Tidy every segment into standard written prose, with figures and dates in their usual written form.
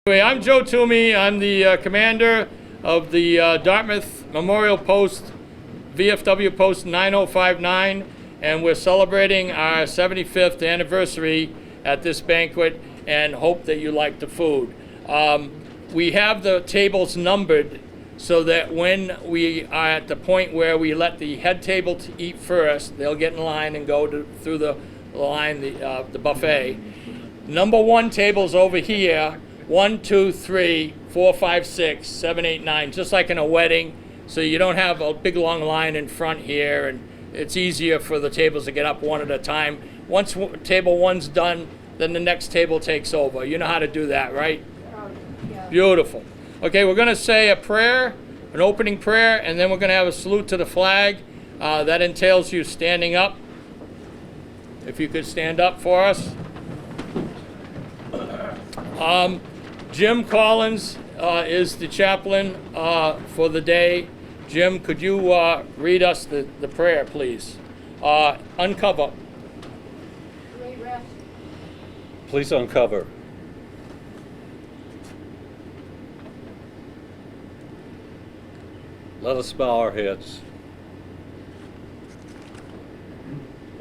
Anyway, I'm Joe Toomey. I'm the commander of the Dartmouth Memorial Post, VFW Post 9059, and we're celebrating our 75th anniversary at this banquet and hope that you like the food. We have the tables numbered so that when we are at the point where we let the head table to eat first, they'll get in line and go through the line, the buffet. Number one table's over here. 1, 2, 3, 4, 5, 6, 7, 8, 9, just like in a wedding. So you don't have a big long line in front here, and it's easier for the tables to get up one at a time. Once table one's done, then the next table takes over. You know how to do that, right? Yeah. Beautiful. Okay, we're going to say a prayer, an opening prayer, and then we're going to have a salute to the flag. That entails you standing up. If you could stand up for us. Jim Collins is the chaplain for the day. Jim, could you read us the prayer, please? Uncover. Great rest. Please uncover. Let us bow our heads.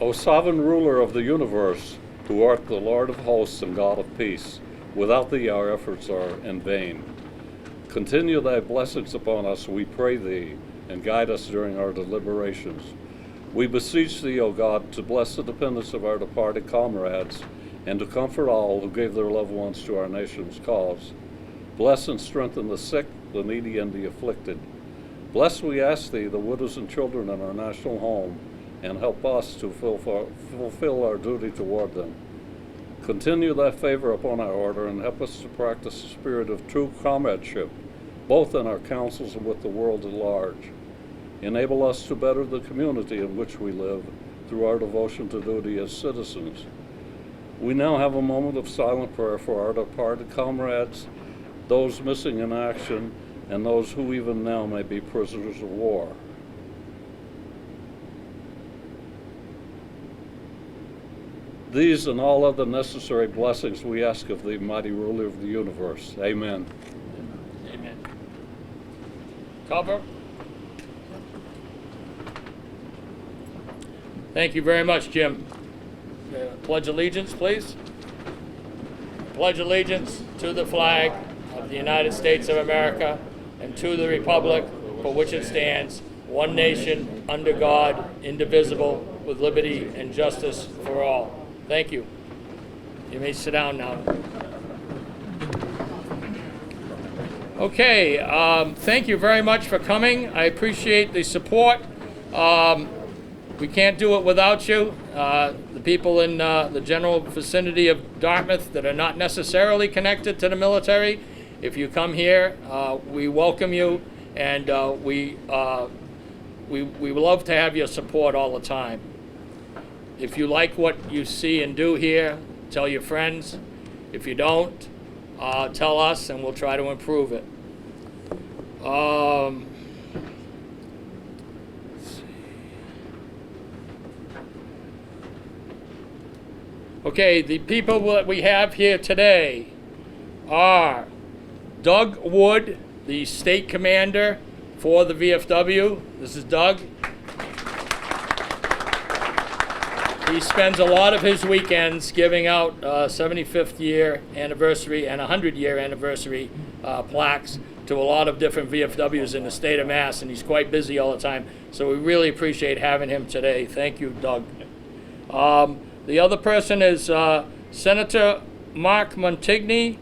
O sovereign ruler of the universe, who art the Lord of hosts and God of peace, without thee our efforts are in vain. Continue thy blessings upon us, we pray thee, and guide us during our deliberations. We beseech thee, O God, to bless the dependents of our departed comrades, and to comfort all who gave their loved ones to our nation's cause. Bless and strengthen the sick, the needy, and the afflicted. Bless, we ask thee, the widows and children in our national home, and help us to fulfill our duty toward them. Continue thy favor upon our order, and help us to practice the spirit of true comradeship, both in our councils and with the world at large. Enable us to better the community in which we live through our devotion to duty as citizens. We now have a moment of silent prayer for our departed comrades, those missing in action, and those who even now may be prisoners of war. These and all other necessary blessings we ask of thee, mighty ruler of the universe. Amen. Amen. Cover. Thank you very much, Jim. Pledge allegiance, please. Pledge allegiance to the flag of the United States of America and to the republic for which it stands, one nation, under God, indivisible, with liberty and justice for all. Thank you. You may sit down now. Okay, thank you very much for coming. I appreciate the support. We can't do it without you. The people in the general vicinity of Dartmouth that are not necessarily connected to the military, if you come here, we welcome you, and we love to have your support all the time. If you like what you see and do here, tell your friends. If you don't, tell us and we'll try to improve it. Okay, the people that we have here today are Doug Wood, the state commander for the VFW. This is Doug. He spends a lot of his weekends giving out 75th year anniversary and 100-year anniversary plaques to a lot of different VFWs in the state of Mass, and he's quite busy all the time. So we really appreciate having him today. Thank you, Doug. The other person is Senator Mark Montigny.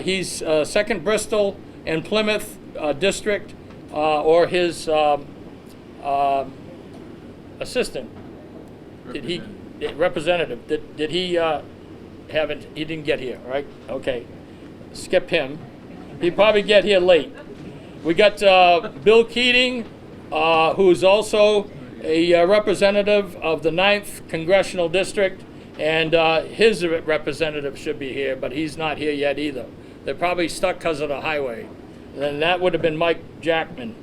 He's 2nd Bristol and Plymouth District, or his assistant. Representative, did he he didn't get here, right? Okay, skip him. He'd probably get here late. We got Bill Keating, who's also a representative of the 9th Congressional District, and his representative should be here, but he's not here yet either. They're probably stuck because of the highway. And that would have been Mike Jackman.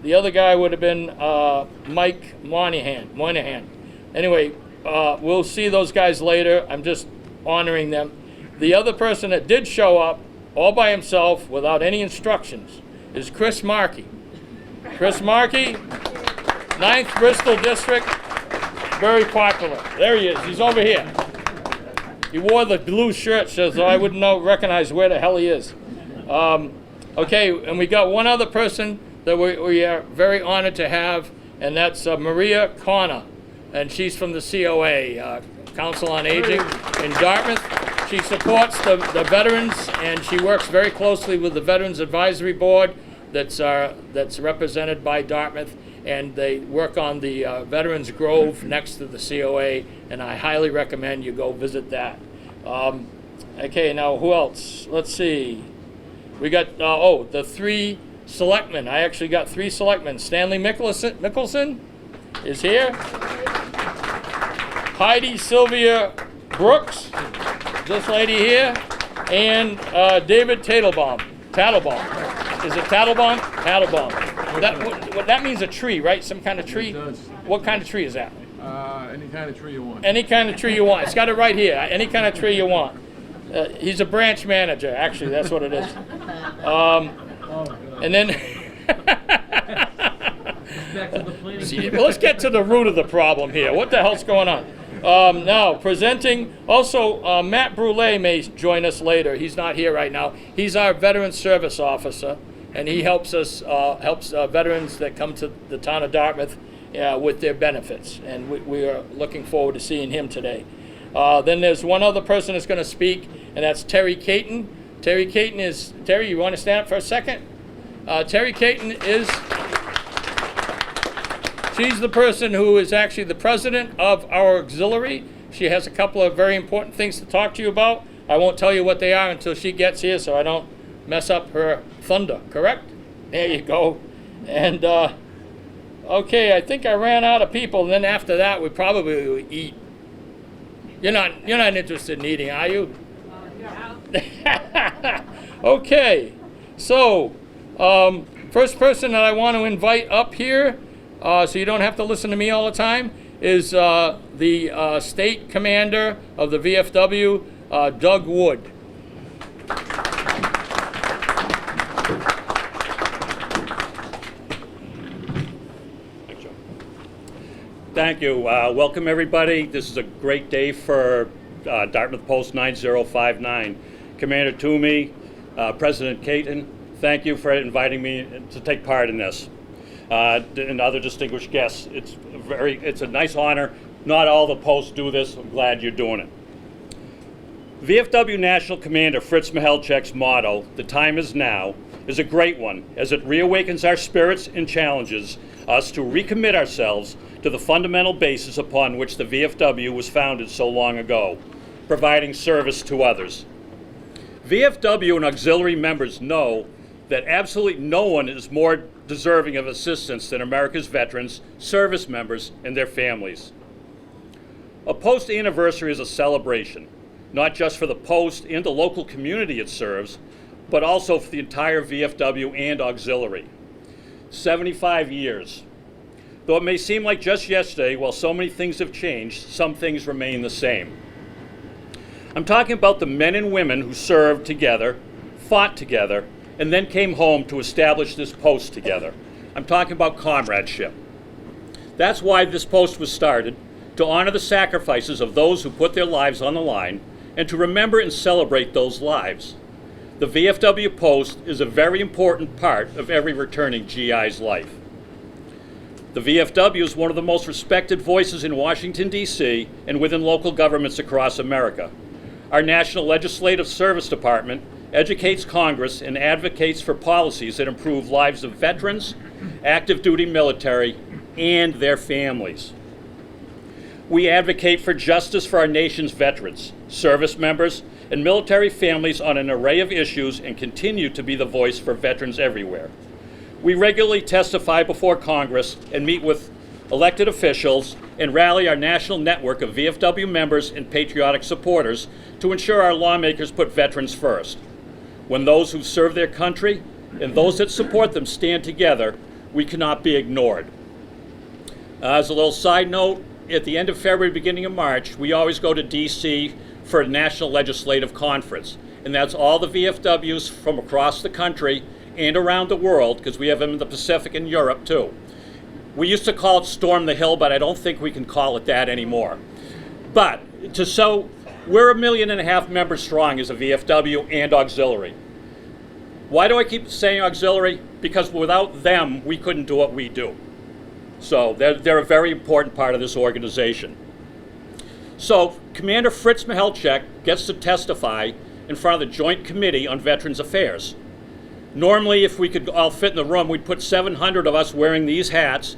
The other guy would have been Mike Moynihan. Anyway, we'll see those guys later. I'm just honoring them. The other person that did show up all by himself without any instructions, is Chris Markey. Chris Markey, 9th Bristol District, very popular. There he is. He's over here. He wore the blue shirt, so I wouldn't recognize where the hell he is. Okay, and we got one other person that we are very honored to have, and that's Maria Connor, and she's from the COA, Council on Aging in Dartmouth. She supports the veterans, and she works very closely with the Veterans Advisory Board that's represented by Dartmouth, and they work on the Veterans Grove next to the COA, and I highly recommend you go visit that. Okay, now who else? Let's see. We got, the 3 selectmen. I actually got 3 selectmen. Stanley Mickelson is here. Heidi Sylvia Brooks, this lady here, and David Tattlebaum. Is it Tattlebaum? Tattlebaum. That means a tree, right? Some kind of tree? It does. What kind of tree is that? Any kind of tree you want. Any kind of tree you want. It's got it right here. Any kind of tree you want. He's a branch manager, actually. That's what it is. And then... Back to the planning. See, let's get to the root of the problem here. What the hell's going on? Now, presenting, also, Matt Brule may join us later. He's not here right now. He's our Veteran Service Officer, and he helps us, veterans that come to the town of Dartmouth with their benefits, and we are looking forward to seeing him today. Then there's one other person that's going to speak, and that's Terry Caton. Terry, you want to stand up for a second? Terry Caton she's the person who is actually the president of our auxiliary. She has a couple of very important things to talk to you about. I won't tell you what they are until she gets here, so I don't mess up her thunder, correct? There you go. And, okay, I think I ran out of people, and then after that, we probably will eat. You're not interested in eating, are you? Okay, so, first person that I want to invite up here, so you don't have to listen to me all the time, is the state commander of the VFW, Doug Wood. Thank you. Welcome, everybody. This is a great day for Dartmouth Post 9059. Commander Toomey, President Caton, thank you for inviting me to take part in this. And other distinguished guests. It's a nice honor. Not all the posts do this. I'm glad you're doing it. VFW National Commander Fritz Mihalchek's motto, "The time is now," is a great one, as it reawakens our spirits and challenges us to recommit ourselves to the fundamental basis upon which the VFW was founded so long ago, providing service to others. VFW and auxiliary members know that absolutely no one is more deserving of assistance than America's veterans, service members, and their families. A post anniversary is a celebration, not just for the post and the local community it serves, but also for the entire VFW and auxiliary. 75 years. Though it may seem like just yesterday, while so many things have changed, some things remain the same. I'm talking about the men and women who served together, fought together, and then came home to establish this post together. I'm talking about comradeship. That's why this post was started, to honor the sacrifices of those who put their lives on the line, and to remember and celebrate those lives. The VFW post is a very important part of every returning GI's life. The VFW is one of the most respected voices in Washington, D.C., and within local governments across America. Our National Legislative Service Department educates Congress and advocates for policies that improve lives of veterans, active duty military, and their families. We advocate for justice for our nation's veterans, service members, and military families on an array of issues and continue to be the voice for veterans everywhere. We regularly testify before Congress and meet with elected officials and rally our national network of VFW members and patriotic supporters to ensure our lawmakers put veterans first. When those who serve their country and those that support them stand together, we cannot be ignored. As a little side note, at the end of February, beginning of March, we always go to D.C. for a National Legislative Conference. and that's all the VFWs from across the country and around the world, because we have them in the Pacific and Europe too. We used to call it Storm the Hill, but I don't think we can call it that anymore. But we're 1.5 million members strong as a VFW and auxiliary. Why do I keep saying auxiliary? Because without them, we couldn't do what we do. So they're a very important part of this organization. So Commander Fritz Mihelchek gets to testify in front of the Joint Committee on Veterans Affairs. Normally, if we could all fit in the room, we'd put 700 of us wearing these hats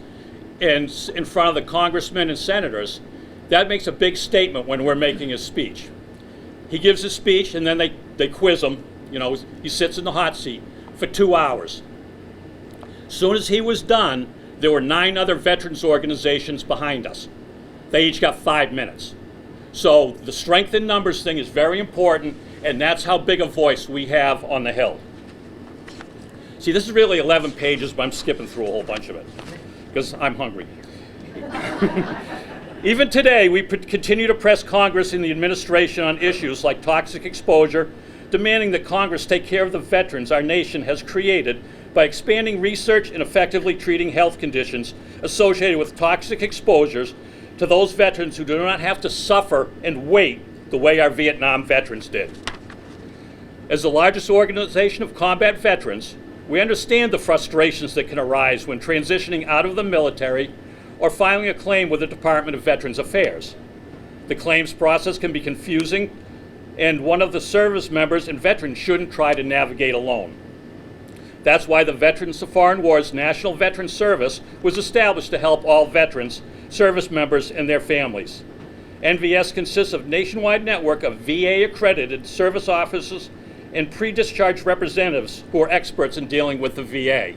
in front of the congressmen and senators. That makes a big statement when we're making his speech. He gives his speech, and then they quiz him. You know, he sits in the hot seat for 2 hours. As soon as he was done, there were 9 other veterans organizations behind us. They each got 5 minutes. So the strength in numbers thing is very important, and that's how big a voice we have on the Hill. See, this is really 11 pages, but I'm skipping through a whole bunch of it because I'm hungry. Even today, we continue to press Congress and the administration on issues like toxic exposure, demanding that Congress take care of the veterans our nation has created by expanding research and effectively treating health conditions associated with toxic exposures to those veterans who do not have to suffer and wait the way our Vietnam veterans did. As the largest organization of combat veterans, we understand the frustrations that can arise when transitioning out of the military or filing a claim with the Department of Veterans Affairs. The claims process can be confusing, and one of the service members and veterans shouldn't try to navigate alone. That's why the Veterans of Foreign Wars National Veteran Service was established to help all veterans, service members, and their families. NVS consists of a nationwide network of VA-accredited service officers and pre-discharge representatives who are experts in dealing with the VA.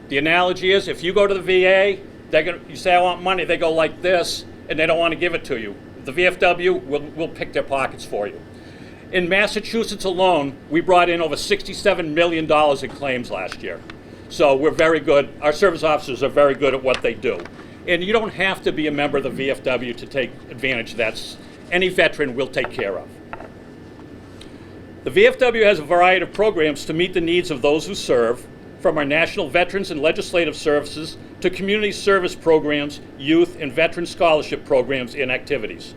The analogy is, if you go to the VA, you say, I want money, they go like this, and they don't want to give it to you. The VFW will pick their pockets for you. In Massachusetts alone, we brought in over $67 million in claims last year. So we're very good. Our service officers are very good at what they do. And you don't have to be a member of the VFW to take advantage of that. Any veteran will take care of. The VFW has a variety of programs to meet the needs of those who serve, from our national veterans and legislative services to community service programs, youth, and veteran scholarship programs and activities.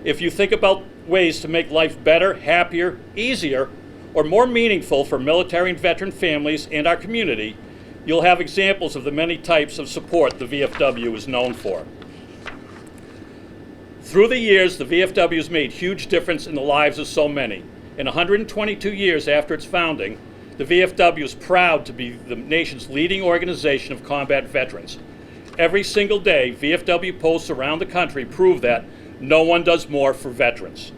If you think about ways to make life better, happier, easier, or more meaningful for military and veteran families and our community, you'll have examples of the many types of support the VFW is known for. Through the years, the VFW has made huge difference in the lives of so many. In 122 years after its founding, the VFW is proud to be the nation's leading organization of combat veterans. Every single day, VFW posts around the country prove that no one does more for veterans.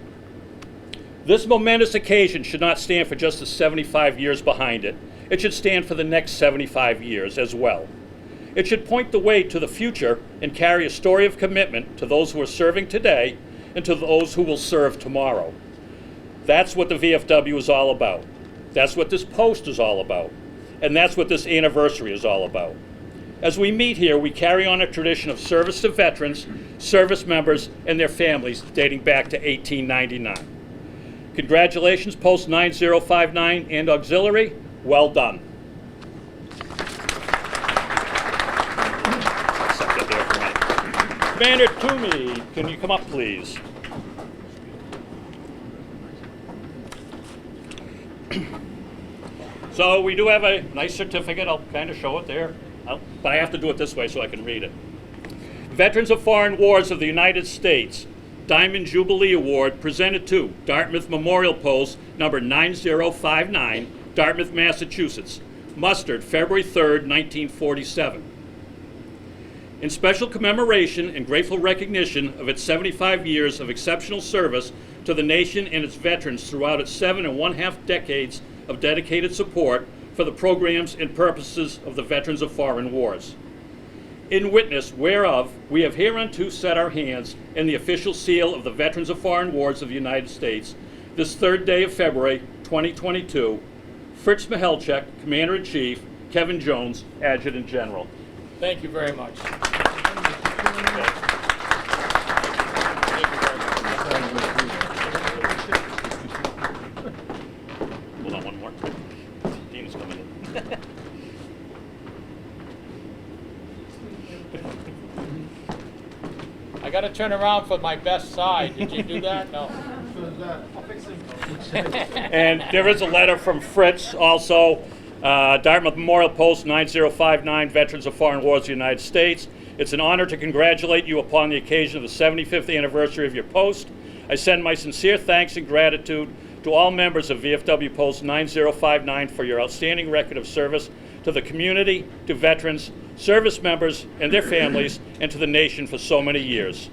This momentous occasion should not stand for just the 75 years behind it. It should stand for the next 75 years as well. It should point the way to the future and carry a story of commitment to those who are serving today and to those who will serve tomorrow. That's what the VFW is all about. That's what this post is all about. And that's what this anniversary is all about. As we meet here, we carry on a tradition of service to veterans, service members, and their families dating back to 1899. Congratulations, Post 9059 and Auxiliary. Well done. Set that there for me. Commander Toomey, can you come up, please? So we do have a nice certificate. I'll kind of show it there, but I have to do it this way so I can read it. Veterans of Foreign Wars of the United States Diamond Jubilee Award presented to Dartmouth Memorial Post number 9059, Dartmouth, Massachusetts, mustered February 3rd, 1947. In special commemoration and grateful recognition of its 75 years of exceptional service to the nation and its veterans throughout its 7.5 decades of dedicated support for the programs and purposes of the Veterans of Foreign Wars. In witness whereof we have hereunto set our hands in the official seal of the Veterans of Foreign Wars of the United States, this 3rd day of February, 2022, Fritz Mihelchek, Commander-in-Chief, Kevin Jones, Adjutant General. Thank you very much. got to turn around for my best side. Did you do that? No. And there is a letter from Fritz also. Dartmouth Memorial Post 9059, Veterans of Foreign Wars of the United States. It's an honor to congratulate you upon the occasion of the 75th anniversary of your post. I send my sincere thanks and gratitude to all members of VFW Post 9059 for your outstanding record of service to the community, to veterans, service members and their families, and to the nation for so many years.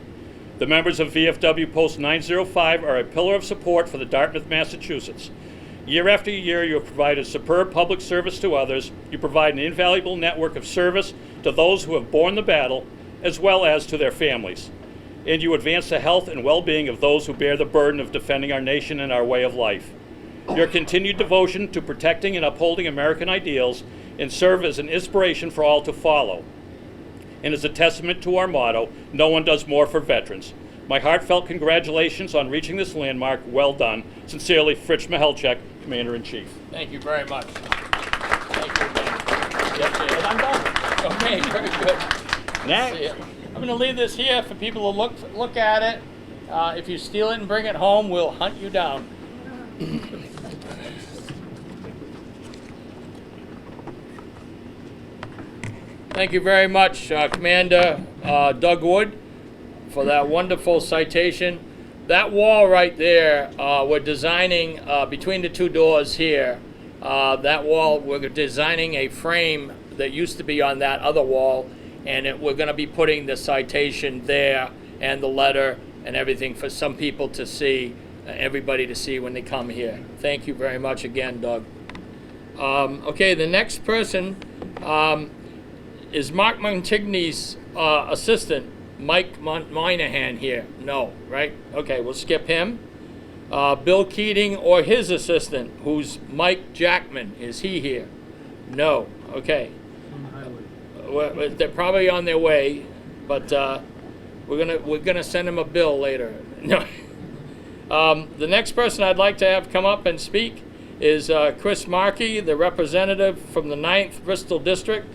The members of VFW Post 905 are a pillar of support for the Dartmouth, Massachusetts. Year after year, you have provided superb public service to others. You provide an invaluable network of service to those who have borne the battle, as well as to their families. And you advance the health and well-being of those who bear the burden of defending our nation and our way of life. Your continued devotion to protecting and upholding American ideals and serve as an inspiration for all to follow. And as a testament to our motto, no one does more for veterans. My heartfelt congratulations on reaching this landmark. Well done. Sincerely, Fritz Mihelchek, Commander-in-Chief. Thank you very much. Thank you. Yes, sir. And I'm done. Okay, very good. Next. See ya. I'm going to leave this here for people to look at it. If you steal it and bring it home, we'll hunt you down. Thank you very much, Commander Doug Wood, for that wonderful citation. That wall right there, we're designing between the two doors here. That wall, we're designing a frame that used to be on that other wall, and we're going to be putting the citation there and the letter and everything for some people to see, everybody to see when they come here. Thank you very much again, Doug. Okay, the next person is Mark Montigny's assistant, Mike Moynihan here. No, right? Okay, we'll skip him. Bill Keating or his assistant, who's Mike Jackman. Is he here? No. Okay. Well, they're probably on their way, but we're gonna send him a bill later. No. The next person I'd like to have come up and speak is Chris Markey, the representative from the 9th Bristol District,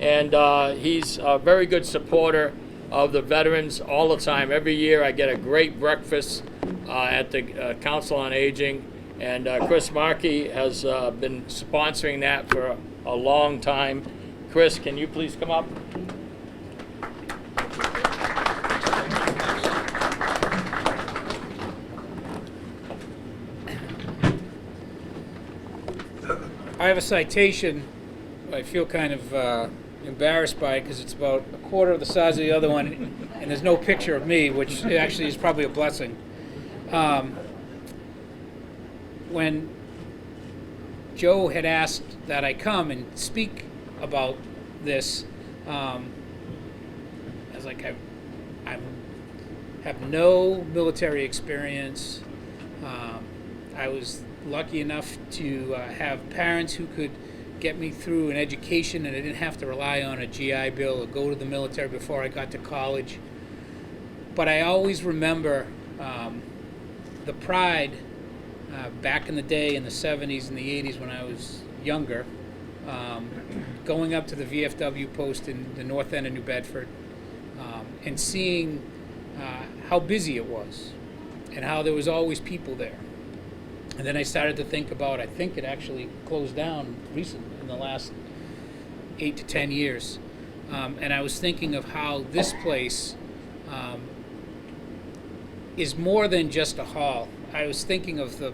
and he's a very good supporter of the veterans all the time. Every year I get a great breakfast at the Council on Aging, and Chris Markey has been sponsoring that for a long time. Chris, can you please come up? I have a citation I feel kind of embarrassed by because it's about a quarter of the size of the other one, and there's no picture of me, which actually is probably a blessing. When Joe had asked that I come and speak about this, I was like, I have no military experience. I was lucky enough to have parents who could get me through an education, and I didn't have to rely on a GI Bill or go to the military before I got to college. But I always remember the pride back in the day in the 70s and the 80s when I was younger, going up to the VFW post in the north end of New Bedford and seeing how busy it was and how there was always people there. And then I started to think about, I think it actually closed down recently in the last 8 to 10 years. And I was thinking of how this place is more than just a hall. I was thinking of the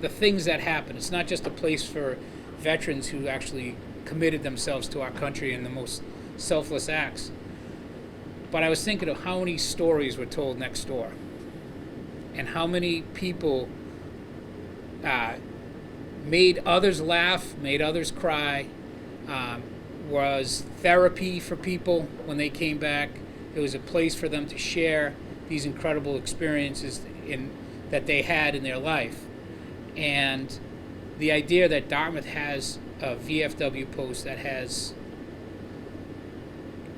things that happen. It's not just a place for veterans who actually committed themselves to our country in the most selfless acts. But I was thinking of how many stories were told next door and how many people made others laugh, made others cry, was therapy for people when they came back. It was a place for them to share these incredible experiences that they had in their life. And the idea that Dartmouth has a VFW post that has,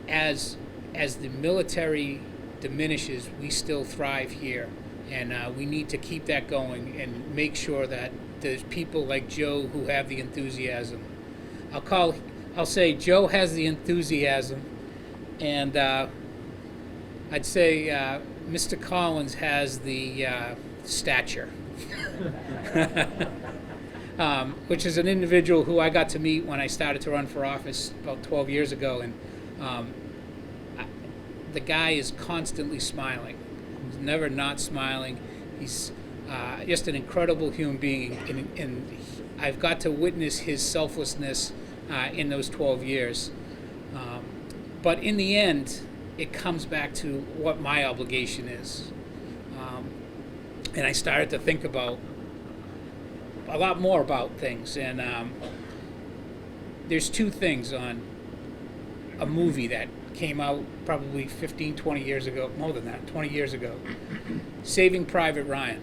as the military diminishes, we still thrive here. And we need to keep that going and make sure that there's people like Joe who have the enthusiasm. I'll say Joe has the enthusiasm, and I'd say Mr. Collins has the stature, which is an individual who I got to meet when I started to run for office about 12 years ago, and the guy is constantly smiling. He's never not smiling. He's just an incredible human being, and I've got to witness his selflessness in those 12 years. But in the end, it comes back to what my obligation is. And I started to think about a lot more about things. And there's two things on a movie that came out probably 15, 20 years ago, more than that, 20 years ago, Saving Private Ryan.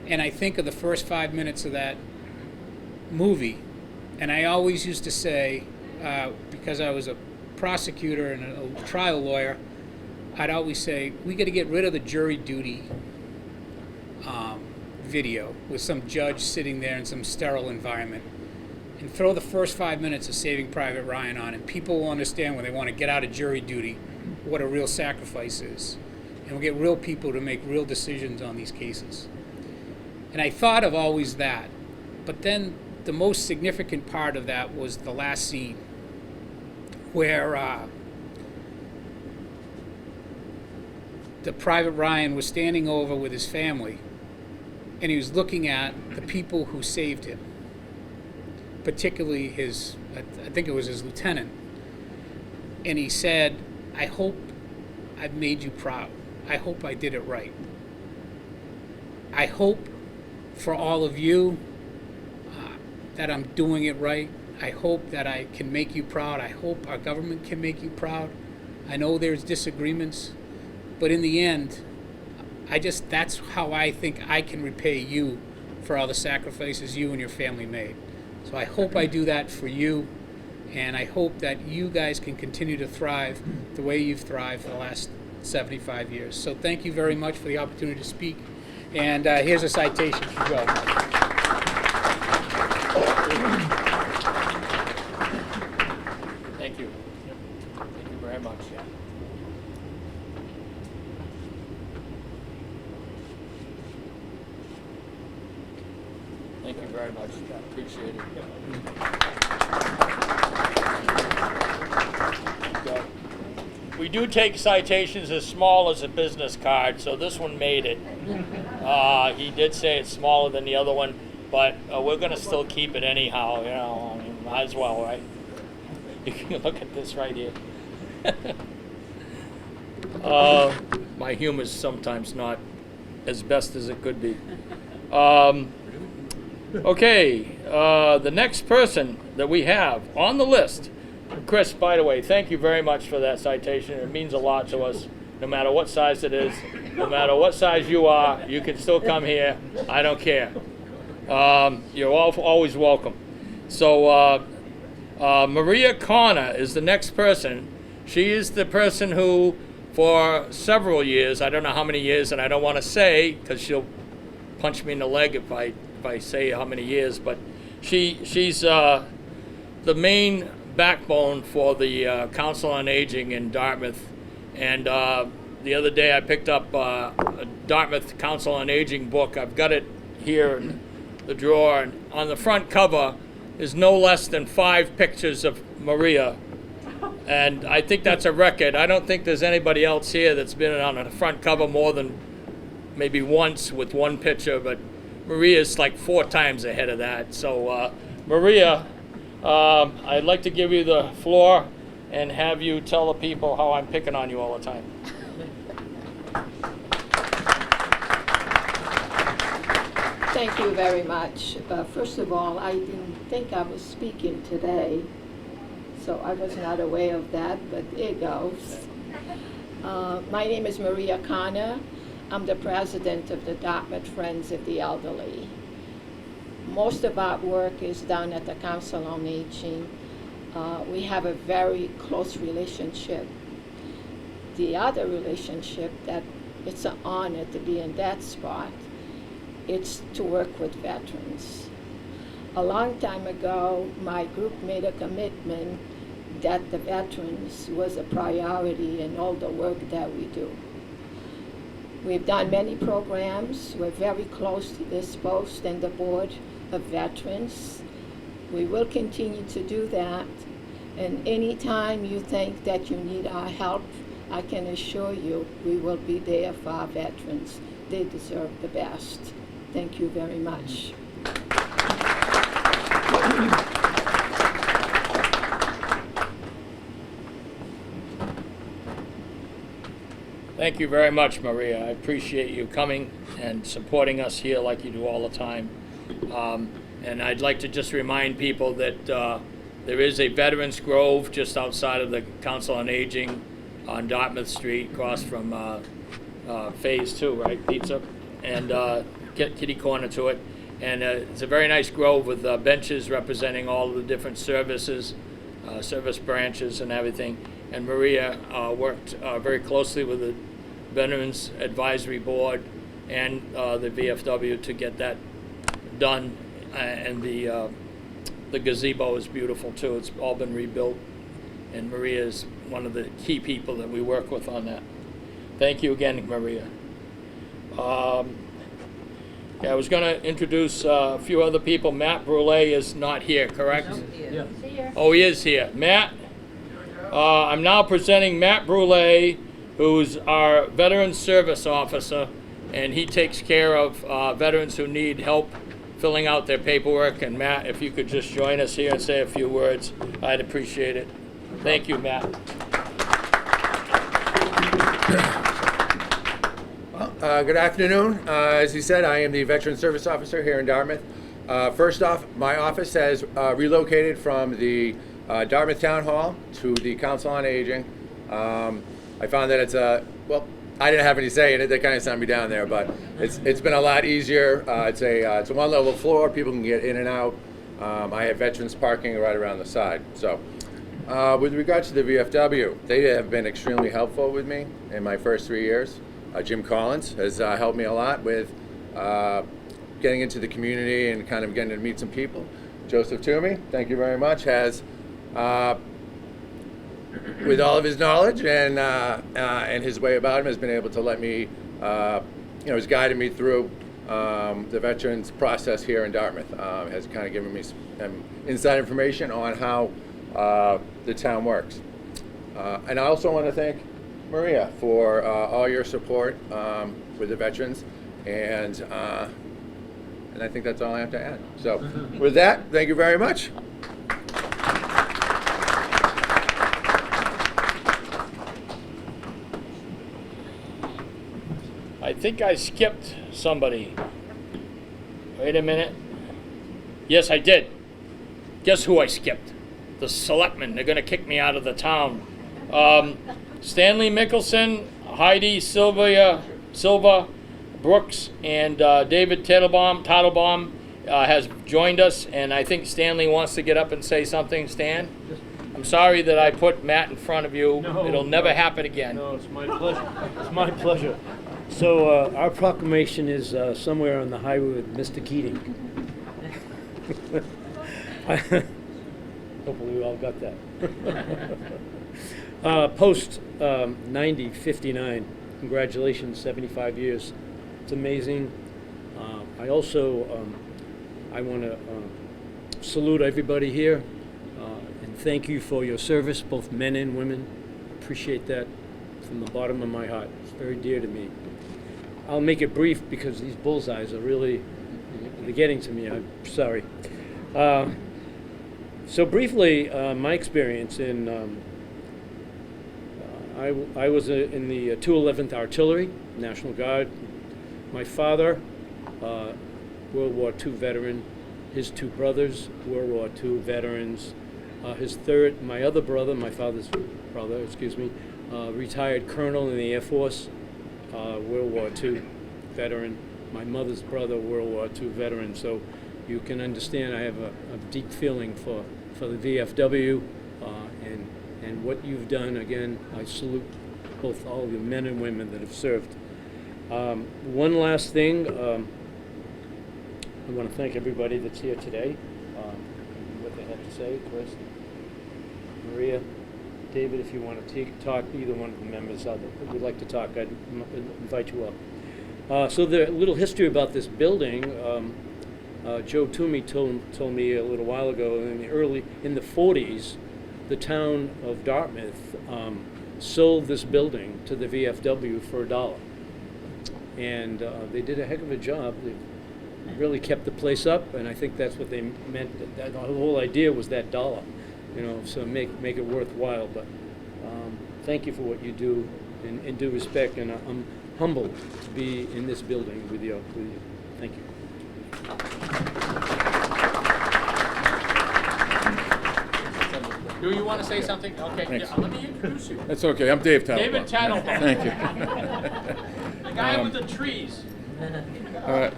And I think of the first 5 minutes of that movie, and I always used to say, because I was a prosecutor and a trial lawyer, I'd always say, we got to get rid of the jury duty video with some judge sitting there in some sterile environment, and throw the first 5 minutes of Saving Private Ryan on, and people will understand when they want to get out of jury duty what a real sacrifice is. And we'll get real people to make real decisions on these cases. And I thought of always that. But then the most significant part of that was the last scene where the Private Ryan was standing over with his family, and he was looking at the people who saved him, particularly I think it was his lieutenant. And he said, I hope I've made you proud. I hope I did it right. I hope for all of you that I'm doing it right. I hope that I can make you proud. I hope our government can make you proud. I know there's disagreements, but in the end, that's how I think I can repay you for all the sacrifices you and your family made. So I hope I do that for you, and I hope that you guys can continue to thrive the way you've thrived for the last 75 years. So thank you very much for the opportunity to speak, and here's a citation for Joe. Thank you. Thank you very much. Thank you very much. Appreciate it. We do take citations as small as a business card, so this one made it. He did say it's smaller than the other one, but we're going to still keep it anyhow. You know, I mean, might as well, right? You can look at this right here. My humor's sometimes not as best as it could be. Okay, the next person that we have on the list, Chris, by the way, thank you very much for that citation. It means a lot to us, no matter what size it is, no matter what size you are, you can still come here. I don't care. You're always welcome. So Maria Connor is the next person. She is the person who, for several years, I don't know how many years, and I don't want to say, because she'll punch me in the leg if I say how many years, but she's the main backbone for the Council on Aging in Dartmouth. And the other day I picked up a Dartmouth Council on Aging book. I've got it here in the drawer, and on the front cover is no less than 5 pictures of Maria. And I think that's a record. I don't think there's anybody else here that's been on the front cover more than maybe once with one picture, but Maria's like 4 times ahead of that. So Maria, I'd like to give you the floor and have you tell the people how I'm picking on you all the time. Thank you very much. First of all, I didn't think I was speaking today, so I was not aware of that, but there it goes. My name is Maria Connor. I'm the president of the Dartmouth Friends of the Elderly. Most of our work is done at the Council on Aging. We have a very close relationship. The other relationship that it's an honor to be in that spot, it's to work with veterans. A long time ago, my group made a commitment that the veterans was a priority in all the work that we do. We've done many programs. We're very close to this post and the Board of Veterans. We will continue to do that. And anytime you think that you need our help, I can assure you we will be there for our veterans. They deserve the best. Thank you very much. Thank you very much, Maria. I appreciate you coming and supporting us here like you do all the time. And I'd like to just remind people that there is a Veterans Grove just outside of the Council on Aging on Dartmouth Street, across from Phase 2, right, Pizza? And get kitty corner to it. And it's a very nice grove with benches representing all of the different services, service branches and everything. And Maria worked very closely with the Veterans Advisory Board and the VFW to get that done. And the gazebo is beautiful too. It's all been rebuilt. And Maria is one of the key people that we work with on that. Thank you again, Maria. Yeah, I was going to introduce a few other people. Matt Brule is not here, correct? Yeah. Oh, he is here. Matt? I'm now presenting Matt Brule, who's our Veterans Service Officer, and he takes care of veterans who need help filling out their paperwork. And Matt, if you could just join us here and say a few words, I'd appreciate it. Thank you, Matt. Good afternoon. As he said, I am the Veteran Service Officer here in Dartmouth. First off, my office has relocated from the Dartmouth Town Hall to the Council on Aging. I found that it's well, I didn't have any say in it. They kind of sent me down there, but it's been a lot easier. It's a one-level floor. People can get in and out. I have veterans parking right around the side. So, with regards to the VFW, they have been extremely helpful with me in my first 3 years. Jim Collins has helped me a lot with getting into the community and kind of getting to meet some people. Joseph Toomey, thank you very much, has with all of his knowledge and his way about him, has been able to let me, has guided me through the veterans process here in Dartmouth. Has kind of given me some inside information on how the town works. And I also want to thank Maria for all your support with the veterans, and I think that's all I have to add. So with that, thank you very much. I think I skipped somebody. Wait a minute. Yes, I did. Guess who I skipped? The selectmen. They're going to kick me out of the town. Stanley Mickelson, Heidi Silva Brooks, and David Tattlebaum has joined us, and I think Stanley wants to get up and say something. Stan? I'm sorry that I put Matt in front of you. It'll never happen again. No, it's my pleasure. It's my pleasure. So our proclamation is somewhere on the highway with Mr. Keating. Hopefully we all got that. Post 9059. Congratulations, 75 years. It's amazing. I also I want to salute everybody here and thank you for your service, both men and women. Appreciate that from the bottom of my heart. It's very dear to me. I'll make it brief because these bullseyes are really, they're getting to me. I'm sorry. So briefly, my experience in, I was in the 211th Artillery, National Guard. My father, World War II veteran. His two brothers, World War II veterans. My other brother, my father's brother, retired colonel in the Air Force, World War II veteran. My mother's brother, World War II veteran. So you can understand I have a deep feeling for the VFW and what you've done. Again, I salute both all the men and women that have served. One last thing, I want to thank everybody that's here today. What they have to say, Chris. Maria, David, if you want to talk, either one of the members that would like to talk, I'd invite you up. So the little history about this building, Joe Toomey told me a little while ago, in the 40s, the town of Dartmouth sold this building to the VFW for $1. And they did a heck of a job. They really kept the place up, and I think that's what they meant. The whole idea was that $1, so make it worthwhile. But thank you for what you do, in due respect, and I'm humbled to be in this building with you. Thank you. Do you want to say something? Okay, Thanks. let me introduce you. That's okay. I'm Dave Tattlebaum. David Tattlebaum. Thank you. The guy with the trees. All right.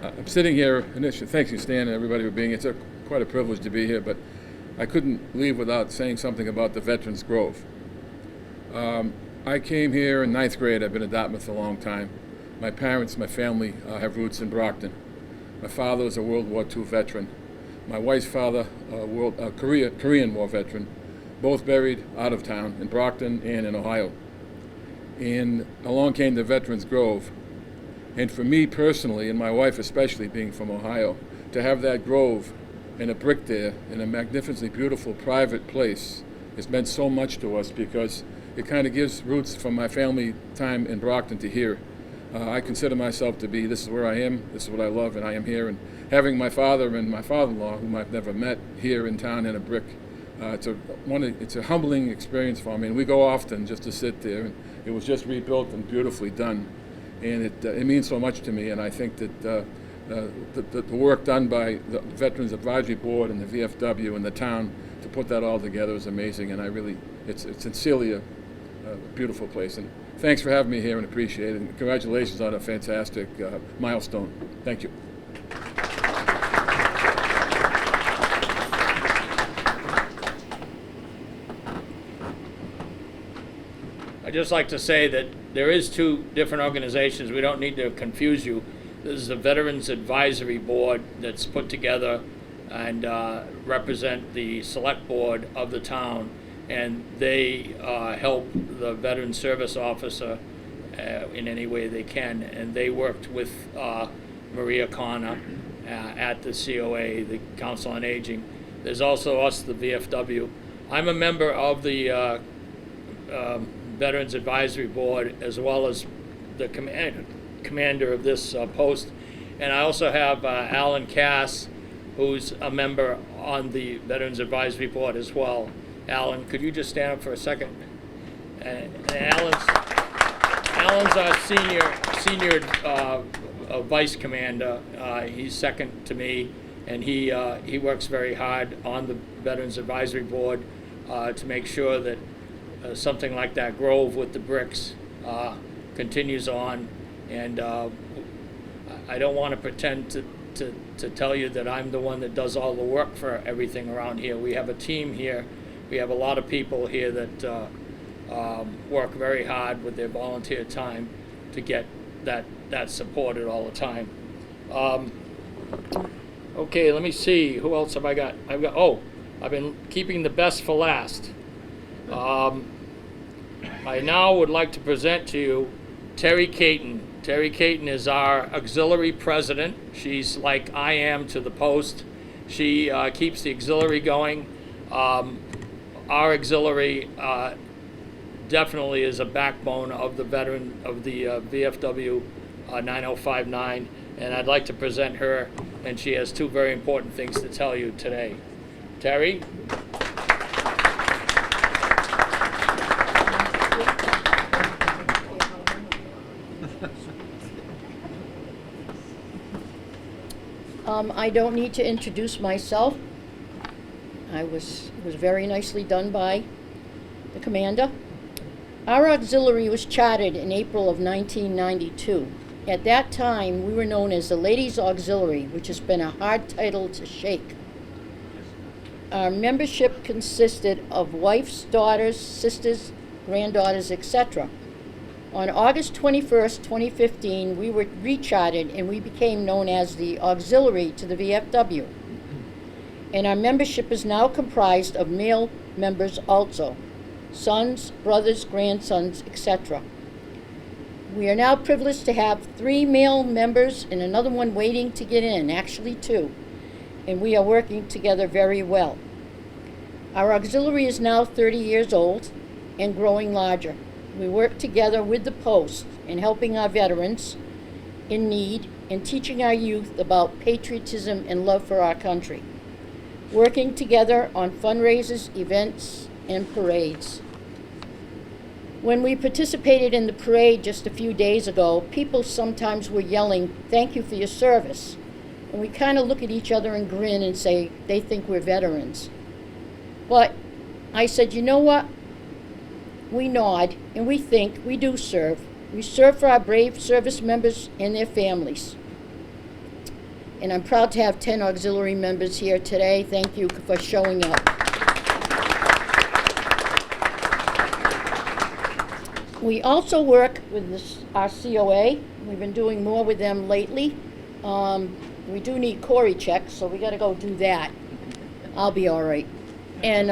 I'm sitting here, initially, thanks you, Stan, and everybody for being here. It's quite a privilege to be here, but I couldn't leave without saying something about the Veterans Grove. I came here in 9th grade. I've been at Dartmouth a long time. My parents, my family have roots in Brockton. My father was a World War II veteran. My wife's father, Korean War veteran, both buried out of town in Brockton and in Ohio. And along came the Veterans Grove. And for me personally, and my wife especially, being from Ohio, to have that grove and a brick there in a magnificently beautiful private place has meant so much to us, because it kind of gives roots from my family time in Brockton to here. I consider myself to be, this is where I am, this is what I love, and I am here. And having my father and my father-in-law, whom I've never met, here in town in a brick, it's a humbling experience for me. And we go often just to sit there. And it was just rebuilt and beautifully done. And it means so much to me, and I think that the work done by the Veterans Advisory Board and the VFW and the town to put that all together is amazing, and it's sincerely a beautiful place. And thanks for having me here, and appreciate it, and congratulations on a fantastic milestone. Thank you. I'd just like to say that there is two different organizations. We don't need to confuse you. This is the Veterans Advisory Board that's put together and represent the select board of the town, and they help the veteran service officer in any way they can. And they worked with Maria Connor at the COA, the Council on Aging. There's also us, the VFW. I'm a member of the Veterans Advisory Board, as well as the commander of this post. And I also have Alan Cass, who's a member on the Veterans Advisory Board as well. Alan, could you just stand up for a second? And Alan's our senior vice commander. He's second to me, and he works very hard on the Veterans Advisory Board to make sure that something like that grove with the bricks continues on. And I don't want to pretend to tell you that I'm the one that does all the work for everything around here. We have a team here. We have a lot of people here that work very hard with their volunteer time to get that supported all the time. Okay, let me see. Who else have I got? I've been keeping the best for last. I now would like to present to you Terry Caton. Terry Caton is our auxiliary president. She's like I am to the post. She keeps the auxiliary going. Our auxiliary definitely is a backbone of the VFW 9059, and I'd like to present her, and she has two very important things to tell you today. Terry? I don't need to introduce myself. It was very nicely done by the commander. Our auxiliary was chartered in April of 1992. At that time, we were known as the Ladies Auxiliary, which has been a hard title to shake. Our membership consisted of wives, daughters, sisters, granddaughters, etc. On August 21st, 2015, we were rechartered and we became known as the auxiliary to the VFW. and our membership is now comprised of male members also, sons, brothers, grandsons, etc. We are now privileged to have 3 male members and another one waiting to get in, actually 2, and we are working together very well. Our auxiliary is now 30 years old and growing larger. We work together with the post in helping our veterans in need and teaching our youth about patriotism and love for our country. Working together on fundraisers, events, and parades. When we participated in the parade just a few days ago, people sometimes were yelling, "Thank you for your service." And we kind of look at each other and grin and say, they think we're veterans. But I said, you know what? We nod and we think we do serve. We serve for our brave service members and their families. And I'm proud to have 10 auxiliary members here today. Thank you for showing up. We also work with our COA. We've been doing more with them lately. We do need Cory checks, so we got to go do that. I'll be all right. And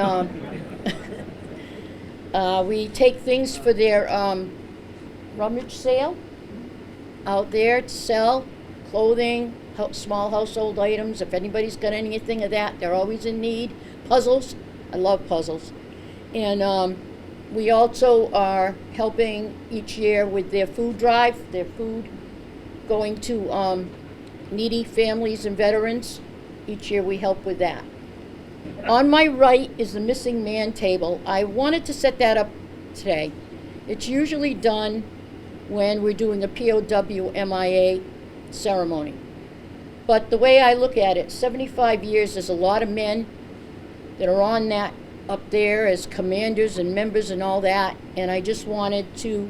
we take things for their rummage sale out there to sell, clothing, small household items. If anybody's got anything of that, they're always in need. Puzzles, I love puzzles. And we also are helping each year with their food drive, their food going to needy families and veterans. Each year we help with that. On my right is the missing man table. I wanted to set that up today. It's usually done when we're doing a POW MIA ceremony. But the way I look at it, 75 years, there's a lot of men that are on that up there as commanders and members and all that, and I just wanted to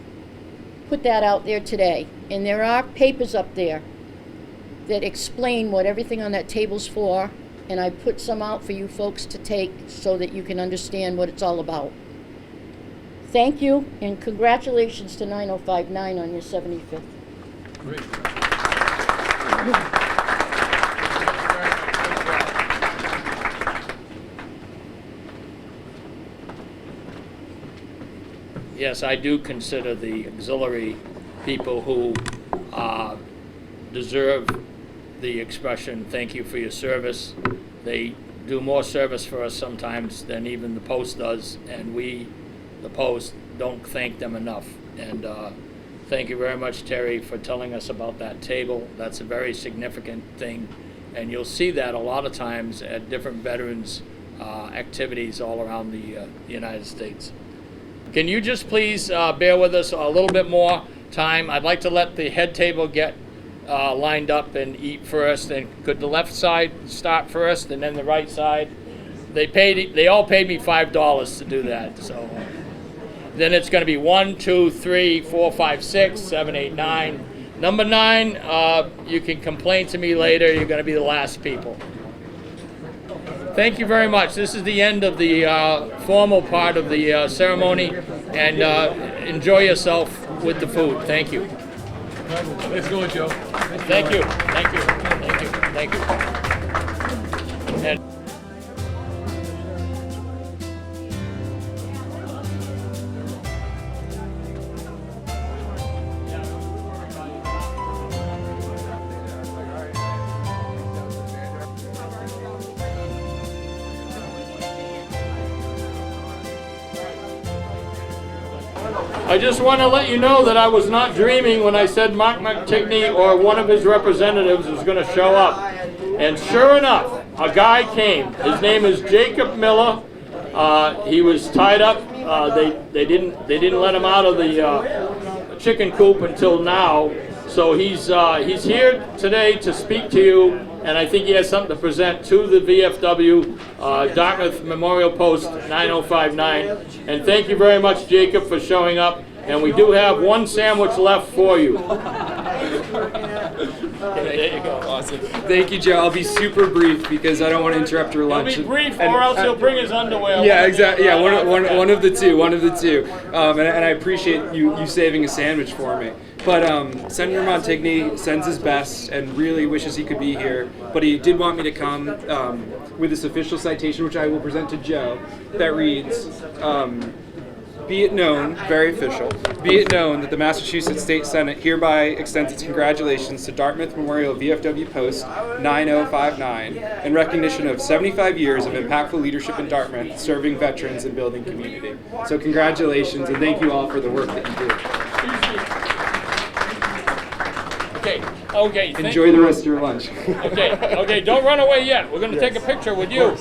put that out there today. And there are papers up there that explain what everything on that table's for, and I put some out for you folks to take so that you can understand what it's all about. Thank you, and congratulations to 9059 on your 75th. Great. Yes, I do consider the auxiliary people who deserve the expression, thank you for your service. They do more service for us sometimes than even the post does, and we, the post, don't thank them enough. And thank you very much, Terry, for telling us about that table. That's a very significant thing, and you'll see that a lot of times at different veterans activities all around the United States. Can you just please bear with us a little bit more time? I'd like to let the head table get lined up and eat first. And could the left side start first, and then the right side? They all paid me $5 to do that. So then it's going to be 1, 2, 3, 4, 5, 6, 7, 8, 9. Number 9, you can complain to me later. You're going to be the last people. Thank you very much. This is the end of the formal part of the ceremony, and enjoy yourself with the food. Thank you. Let's go, Joe. Thank you. Thank you. Thank you. Thank you. And I just want to let you know that I was not dreaming when I said Mark McTigney or one of his representatives was going to show up. And sure enough, a guy came. His name is Jacob Miller. He was tied up. They didn't let him out of the chicken coop until now. So he's here today to speak to you, and I think he has something to present to the VFW Dartmouth Memorial Post 9059. And thank you very much, Jacob, for showing up. And we do have one sandwich left for you. There you go. Awesome. Thank you, Joe. I'll be super brief because I don't want to interrupt your He'll lunch. be brief, And- or else he'll bring his underwear. Yeah, exactly. Yeah, one of the two. One of the two. And I appreciate you saving a sandwich for me. But Senator Montigny sends his best and really wishes he could be here. But he did want me to come with this official citation, which I will present to Joe, that reads, be it known, very official, be it known that the Massachusetts State Senate hereby extends its congratulations to Dartmouth Memorial VFW Post 9059 in recognition of 75 years of impactful leadership in Dartmouth, serving veterans and building community. So congratulations, and thank you all for the work that you do. Okay, thank Enjoy you. the rest of your lunch. Okay, don't run away yet. We're going to take a picture with you.